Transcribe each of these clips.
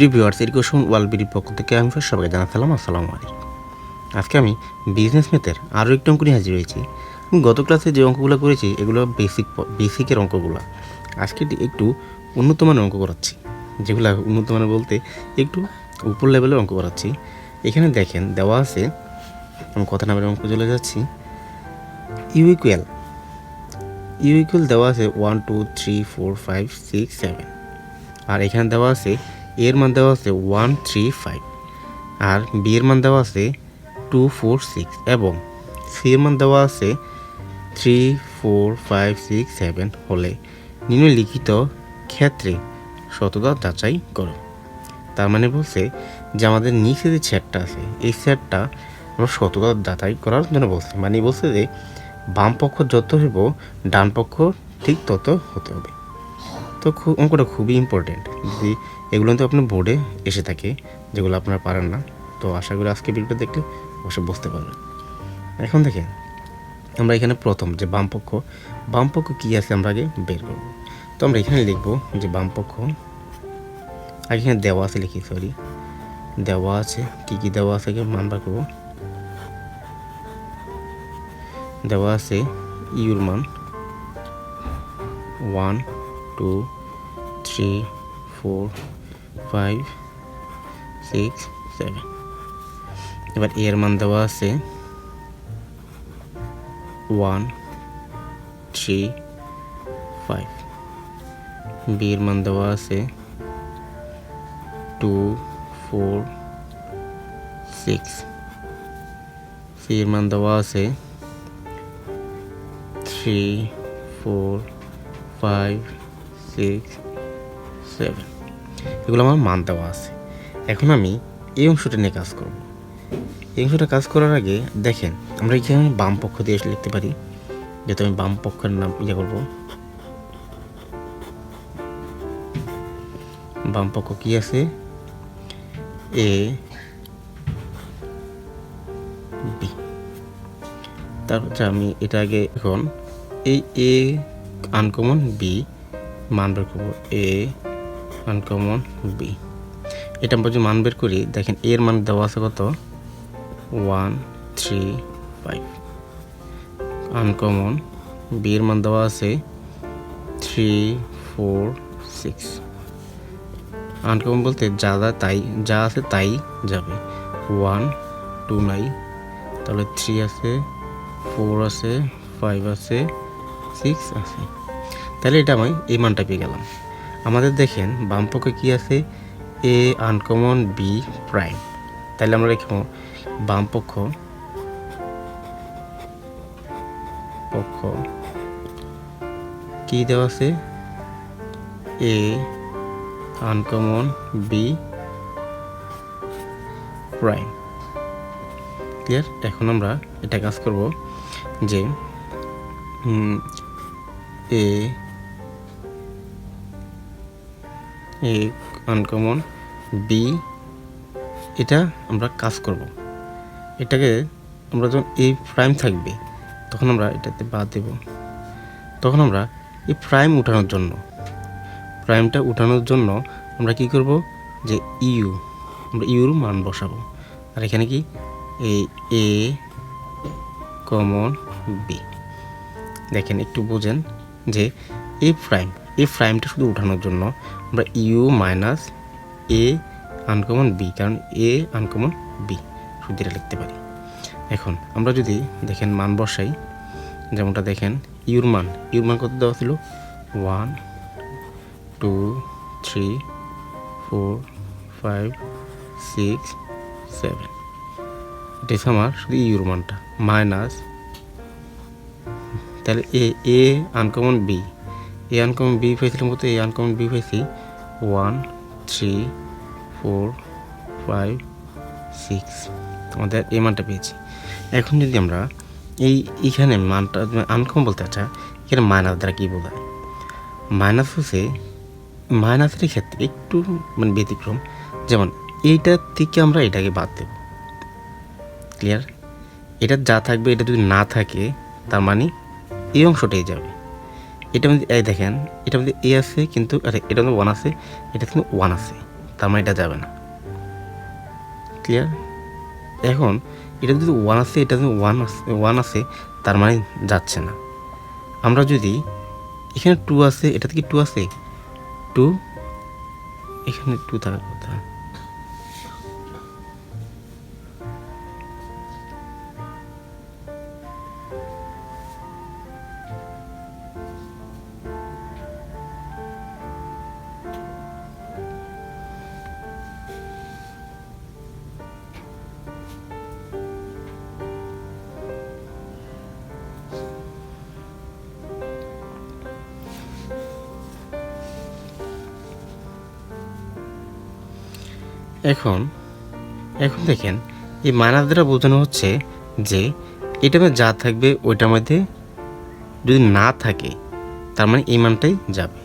Previewers education ওয়ার্ল্ডবিডির পক্ষ থেকে আমি সবাইকে জানাচ্ছিলাম আসসালামু আলাইকুম। আজকে আমি বিজনেস ম্যাথের আরও একটি অঙ্ক নিয়ে হাজির হয়েছি। গত ক্লাসে যে অঙ্কগুলো করেছি এগুলো বেসিকের অঙ্কগুলো। আজকে একটু উন্নত মানের অঙ্ক করাচ্ছি, যেগুলো উন্নত মানের বলতে একটু উপর লেভেলের অঙ্ক করাচ্ছি। এখানে দেখেন দেওয়া আছে, আমি কথা নামের অঙ্ক চলে যাচ্ছি। ইউ ইকুয়াল দেওয়া আছে 1 2 3 4 5 6 7, আর এখানে দেওয়া আছে এর মান দেওয়া আছে 1 3 5, আর বি এর মান দেওয়া আছে 2 4 6, এবং সি এর মান দেওয়া আছে 3 4 5 6 7 হলে নিম্নলিখিত ক্ষেত্রে সততা যাচাই করো। তার মানে বলছে যে আমাদের নিচে যে সেটটা আছে এই সেটটা আমরা সততা যাচাই করার জন্য বলছে, মানে বলছে যে বাম পক্ষ যত হইব ডান পক্ষ ঠিক তত হতে হবে। তো অঙ্কটা খুবই ইম্পর্টেন্ট, যদি এগুলো তো আপনার বোর্ডে এসে থাকে, যেগুলো আপনারা পারেন না। তো আশা করি আজকে ভিডিওটা দেখলে অবশ্যই বুঝতে পারবেন। এখন দেখেন আমরা এখানে প্রথম যে বাম পক্ষ কী আছে আমরা আগে বের করব। তো আমরা এখানে লিখব যে বাম পক্ষ, আগে এখানে দেওয়া আছে লিখি, দেওয়া আছে কী দেওয়া আছে আগে মান বার করব। দেওয়া আছে ইউর মান 1 2 3 4 5 6 7, এবার এর মান দেওয়া আছে 1 3 5, বি এর মান দেওয়া আছে 2 4 6, সি এর মান দেওয়া আছে 3 4 5 6 7, এগুলো আমার মান দেওয়া আছে। এখন আমি এই অংশটা নিয়ে কাজ করব। এই অংশটা কাজ করার আগে দেখেন আমরা এখানে বাম পক্ষ দিয়ে লিখতে পারি, যেহেতু আমি বাম পক্ষের নাম করব। বাম পক্ষ কি আছে, এ বি। তারপর আমি এটা আগে এখন এই এ আনকমন বি মান বের করবো, এ আনকমন বি। এটা আমরা যদি মান বের করি দেখেন এর মান দেওয়া আছে কত 1 3 5, আনকমন বি এর মান দেওয়া আছে 3 4 6। আনকমন বলতে যা আছে তাই যাবে, 1 2 নাই, তাহলে 3 আছে, 4 আছে, 5 আছে, 6 আছে, তাহলে এটা আমি এই মানটা পেয়ে গেলাম। আমাদের দেখেন বাম পক্ষে কী আছে, এ আনকমন বি প্রাইম। তাহলে আমরা লিখব বাম পক্ষ কি দেওয়া আছে, এ আনকমন বি প্রাইম। ক্লিয়ার? এখন আমরা এটা কাজ করব যে এ আনকমন বি, এটা আমরা কাজ করব। এটাকে আমরা যখন এই প্রাইম থাকবে তখন আমরা এটাতে বাদ দেব। তখন আমরা এই প্রাইমটা উঠানোর জন্য আমরা কি করব, যে আমরা ইউর মান বসাবো। আর এখানে কি এই এ কমন বি। দেখেন একটু বোঝেন যে এই প্রাইমটা শুধু উঠানোর জন্য আমরা U minus A uncommon B, কারণ এ আনকমন বি শুধু এটা লিখতে পারি। এখন আমরা যদি দেখেন মান বসাই, যেমনটা দেখেন ইউর মান কত দেওয়া ছিল 1 2 3 4 5 6 7, এটা হচ্ছে আমার শুধু ইউর মানটা, মাইনাস তাহলে এ আনকমন বি পেয়েছিলাম কত, এ আনকমন বি পেয়েছি 1 3 4 5 6, আমাদের এই মানটা পেয়েছি। এখন যদি আমরা এইখানে মানটা আনকমন বলতে, আচ্ছা এখানে মাইনাস দ্বারা কী বোঝায়, মাইনাস হচ্ছে মাইনাসের ক্ষেত্রে একটু মানে ব্যতিক্রম, যেমন এইটার থেকে আমরা এটাকে বাদ দেব। ক্লিয়ার? এটা যা থাকবে এটা যদি না থাকে তার মানে এই অংশটাই যাবে। এটা মধ্যে দেখেন, এটা মধ্যে এ আছে কিন্তু এটা মধ্যে 1 আছে, এটা কিন্তু 1 আছে, তার মানে এটা যাবে না। ক্লিয়ার? এখন এটা যদি 1 আছে, এটা যদি 1 আছে তার মানে যাচ্ছে না। আমরা যদি এখানে 2 আছে, এটাতে কি 2 আছে? 2, এখানে 2 থাকার কথা। এখন দেখেন এই মাইনাস দ্বারা বোঝানো হচ্ছে যে এটার মধ্যে যা থাকবে ওইটার মধ্যে যদি না থাকে তার মানে এই মানটাই যাবে।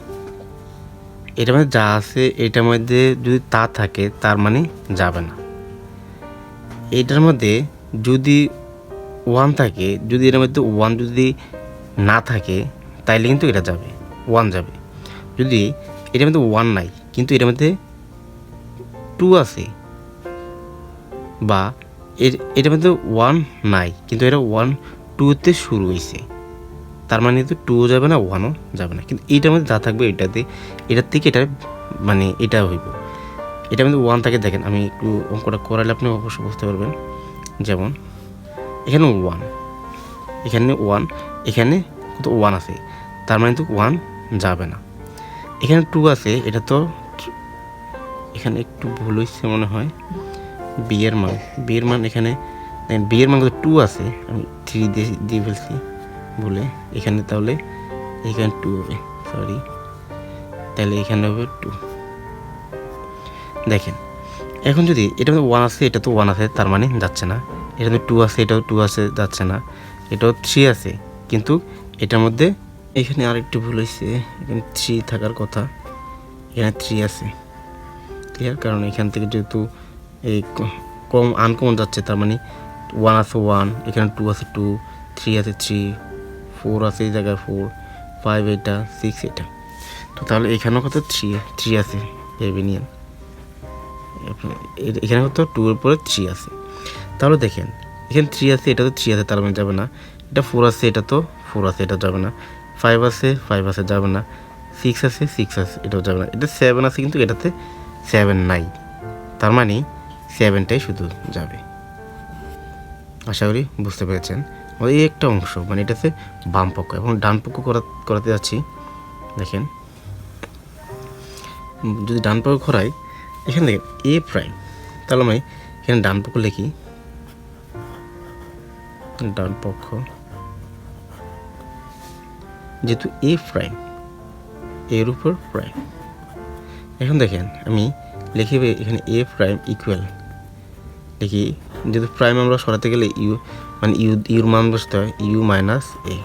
এটার মধ্যে যা আছে এটার মধ্যে যদি তা থাকে তার মানে যাবে না। এটার মধ্যে যদি 1 থাকে, যদি এটার মধ্যে 1 যদি না থাকে তাইলে কিন্তু এটা যাবে, 1 যাবে। যদি এটার মধ্যে 1 নাই কিন্তু এটার মধ্যে 2 আছে, বা এটার মধ্যে 1 নাই কিন্তু এটা 1 2তে শুরু হয়েছে, তার মানে তো 2ও যাবে না 1ও যাবে না। কিন্তু এইটার মধ্যে যা থাকবে এটার থেকে এটা মানে এটা হইব। এটার মধ্যে 1 থাকে, দেখেন আমি একটু অঙ্কটা করালে আপনি অবশ্যই বুঝতে পারবেন। যেমন এখানে 1, এখানে 1, এখানে কত 1 আছে, তার মানে তো 1 যাবে না। এখানে 2 আছে, এটা তো এখানে একটু ভুল হয়েছে মনে হয়। বি এর মান এখানে বি এর মান কত 2 আছে, আমি 3 দিয়ে ফেলছি বলে, এখানে তাহলে এখানে 2 হবে, সরি, তাহলে এখানে হবে 2। দেখেন এখন যদি এটা 1 আছে, এটা তো 1 আছে তার মানে যাচ্ছে না। এটা 2 আছে, এটাও 2 আছে, যাচ্ছে না। এটাও 3 আছে কিন্তু এটার মধ্যে এখানে আরেকটু ভুল হয়েছে, এখানে 3 থাকার কথা, এখানে 3 আছে। ক্লিয়ার? কারণ এখান থেকে যেহেতু এই কম আনকমন যাচ্ছে তার মানে 1 আছে 1, এখানে 2 আছে 2, 3 আছে 3, 4 আছে এই জায়গায় 4, 5 এটা, 6 এটা। তো তাহলে এখানেও কত 3 আছে, ভেবে নিন। এখানে কত 2 এর পরে 3 আছে। তাহলে দেখেন এখানে 3 আছে, এটা তো 3 আছে তার মানে যাবে না। এটা 4 আছে, এটা তো 4 আছে, এটা যাবে না। 5 আছে, 5 আছে, যাবে না। 6 আছে, 6 আছে, এটাও যাবে না। এটা 7 আছে কিন্তু এটাতে 7 নাই, তার মানে 7টাই শুধু যাবে। আশা করি বুঝতে পেরেছেন। এই একটা অংশ মানে এটা হচ্ছে বাম পক্ষ। এবং ডান পক্ষ করাতে যাচ্ছি। দেখেন যদি ডান পক্ষ করাই, এখানে দেখেন এ প্রাইম, তাহলে আমি এখানে ডান পক্ষ লিখি, ডান পক্ষ যেহেতু এ প্রাইম, এর উপর প্রাইম। এখন দেখেন আমি লিখি এখানে এ প্রাইম ইকুয়াল লিখি, যেহেতু প্রাইম আমরা সরাতে গেলে ইউ মানে ইউর মান বসতে হয়, ইউ মাইনাস এ।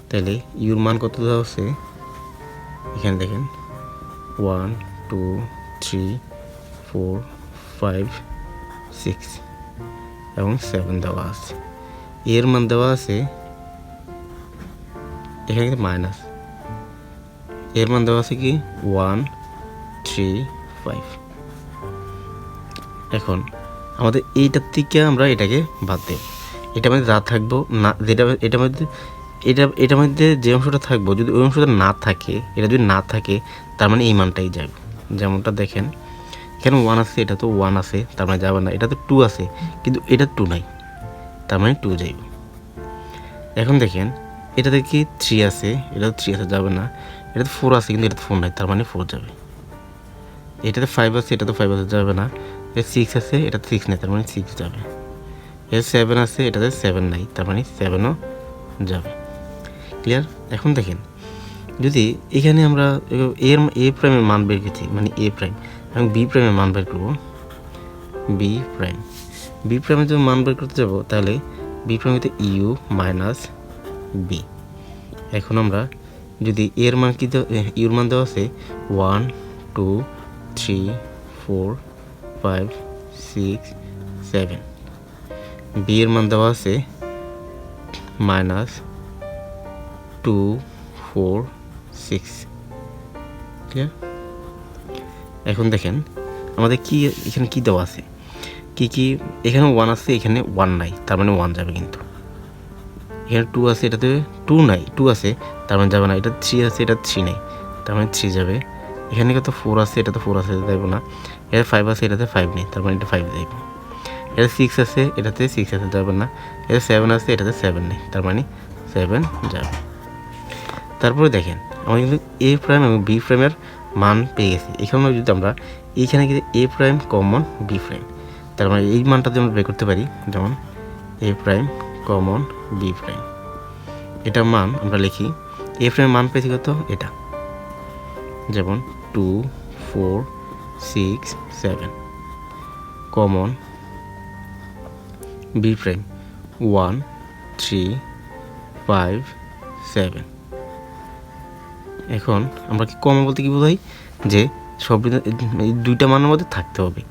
তাহলে ইউর মান কত দেওয়া হচ্ছে, এখানে দেখেন 1 2 3 4 5 6 এবং 7 দেওয়া আছে। এর মান দেওয়া আছে এখানে কিন্তু মাইনাস, এর মান দেওয়া আছে কি 1 3 5। এখন আমাদের এইটার থেকে আমরা এটাকে বাদ দেব, এটার মধ্যে যা থাকবো না, যেটা এটার মধ্যে যে অংশটা থাকবো যদি ওই অংশটা না থাকে, এটা যদি না থাকে তার মানে এই মানটাই যাবে। যেমনটা দেখেন এখানে 1 আছে, এটা তো 1 আছে তার মানে যাবে না। এটা তো 2 আছে কিন্তু এটা 2 নাই, তার মানে 2 যাইব। এখন দেখেন এটাতে কি 3 আছে, এটা তো 3 আছে, যাবে না। এটা তো 4 আছে কিন্তু এটা তো 4 নাই, তার মানে 4 যাবে। এটাতে 5 আছে, এটা তো 5 আছে, যাবে না। এটা 6 আছে, এটা 6 নাই, তার মানে 6 যাবে। এটা 7 আছে, এটাতে 7 নাই, তার মানে 7ও যাবে। ক্লিয়ার? এখন দেখেন যদি এখানে আমরা এ প্রাইমের মান বের করছি, মানে এ প্রাইম, এবং বি প্রাইমের মান বের করবো, বি প্রাইমের যদি মান বের করতে যাবো তাহলে বি প্রাইম হতে ইউ মাইনাস বি। এখন আমরা যদি এর মান কি ইউর মান দেওয়া আছে 1 2 3 4 5 6 7, বি এর মান দেওয়া আছে মাইনাস 2 4 6। ক্লিয়ার? এখন দেখেন আমাদের কি এখানে কি দেওয়া আছে, কি এখানে 1 আছে, এখানে 1 নাই, তার মানে 1 যাবে। কিন্তু এখানে 2 আছে, এটাতে 2 নাই, 2 আছে, তার মানে যাবে না। এটা 3 আছে, এটা 3 নাই, তার মানে 3 যাবে। এখানে কত 4 আছে, এটাতে 4 আছে, যাইব না। এটা 5 আছে, এটাতে 5 নেই, তার মানে এটা 5 যাইব। এটা 6 আছে, এটাতে 6 আছে, যাবে না। এটা 7 আছে, এটাতে 7 নেই, তার মানে 7 যাবে। তারপরে দেখেন আমরা কিন্তু এ প্রাইম এবং বি প্রাইমের মান পেয়ে গেছি। এখানে যদি আমরা এইখানে কিন্তু এ প্রাইম কমন বি প্রাইম, তার মানে এই মানটা যদি আমরা বের করতে পারি, যেমন এ প্রাইম কমন বি প্রাইম, এটা মান আমরা লিখি। এ প্রাইম মান পেয়েছি কত, এটা, যেমন 2 4 6 7, কমন বি প্রাইম 1 3 5 7। এখন আমরা কি কমন বলতে কি বোঝাই, যে সব এই দুইটা মানের মধ্যে থাকতে হবে।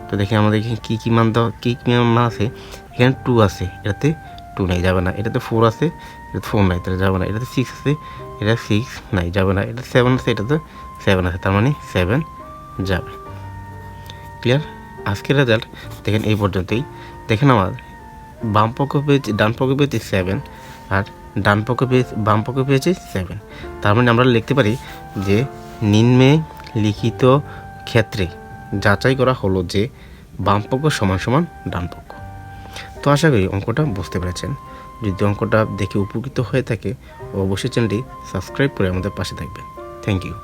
তো দেখি আমাদের এখানে কী মান দেওয়া, কী মান আছে। এখানে 2 আছে, এটাতে 2 নাই, যাবে না। এটাতে 4 আছে, এটাতে 4 নাই, তাহলে যাবে না। এটাতে 6 আছে, এটা 6 নাই, যাবে না। এটা 7 আছে, এটাতে 7 আছে, তার মানে 7 যাবে। ক্লিয়ার? আজকের রেজাল্ট দেখেন এই পর্যন্তই। দেখেন আমার বাম পক্ষ পেয়েছি, ডান পক্ষ পেয়েছি 7, আর ডান পক্ষ পেয়েছি, বাম পক্ষ পেয়েছি 7। তার মানে আমরা লিখতে পারি যে নিম্নে লিখিত ক্ষেত্রে যাচাই করা হলো যে বাম পক্ষ সমান সমান ডান পক্ষ। তো আশা করি অঙ্কটা বুঝতে পেরেছেন। যদি অঙ্কটা দেখে উপকৃত হয়ে থাকে অবশ্যই চ্যানেলটি সাবস্ক্রাইব করে আমাদের পাশে থাকবেন। Thank you.